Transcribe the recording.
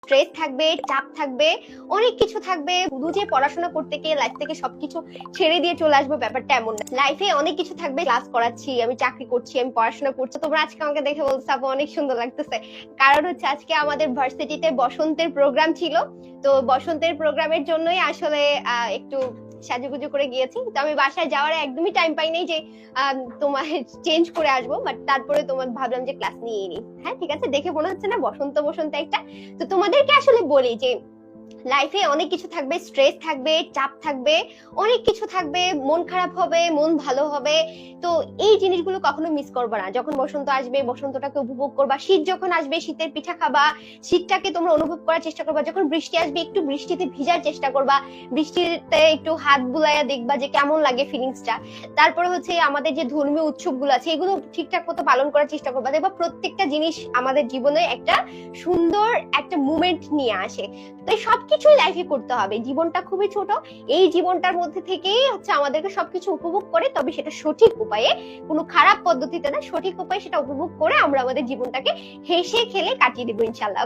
Stress থাকবে, চাপ থাকবে, অনেক কিছু থাকবে। শুধু যে পড়াশোনা করতে গিয়ে লাইফ থেকে সবকিছু ছেড়ে দিয়ে চলে আসবো ব্যাপারটা এমন না। লাইফে অনেক কিছু থাকবে। ক্লাস করাচ্ছি, আমি চাকরি করছি, আমি পড়াশোনা করছি, তোমরা আজকে আমাকে দেখে বলছো আপু অনেক সুন্দর লাগতেছে। কারণ হচ্ছে আজকে আমাদের ভার্সিটিতে বসন্তের প্রোগ্রাম ছিল। তো বসন্তের প্রোগ্রামের জন্যই আসলে একটু সাজুগুজু করে গিয়েছি। তো আমি বাসায় যাওয়ার একদমই টাইম পাই নাই যে তোমার চেঞ্জ করে আসবো, বাট তারপরে তোমার ভাবলাম যে ক্লাস নিয়ে নিই। হ্যাঁ ঠিক আছে, দেখে মনে হচ্ছে না বসন্ত বসন্ত একটা। তো তোমাদেরকে আসলে বলি যে লাইফে অনেক কিছু থাকবে, স্ট্রেস থাকবে, চাপ থাকবে, অনেক কিছু থাকবে, মন খারাপ হবে, মন ভালো হবে। তো এই জিনিসগুলো কখনো মিস করবে না। যখন বসন্ত আসবে বসন্তটাকে উপভোগ করবা, শীত যখন আসবে শীতের পিঠা খাবা, শীতটাকে তোমরা অনুভব করার চেষ্টা করবা। যখন বৃষ্টি আসবে একটু বৃষ্টিতে ভিজার চেষ্টা করবা, বৃষ্টিতে একটু হাত বুলাইয়া দেখবা যে কেমন লাগে ফিলিংসটা। তারপরে হচ্ছে আমাদের যে ধর্মীয় উৎসবগুলো আছে এগুলো ঠিকঠাক মতো পালন করার চেষ্টা করবা। দেখবা প্রত্যেকটা জিনিস আমাদের জীবনে একটা সুন্দর একটা মুমেন্ট নিয়ে আসে। তো এই সবকিছুই লাইফে করতে হবে। জীবনটা খুবই ছোট, এই জীবনটার মধ্যে থেকেই হচ্ছে আমাদেরকে সবকিছু উপভোগ করে, তবে সেটা সঠিক উপায়ে, কোনো খারাপ পদ্ধতিতে না, সঠিক উপায়ে সেটা উপভোগ করে আমরা আমাদের জীবনটাকে হেসে খেলে কাটিয়ে দেবো ইনশাল্লাহ।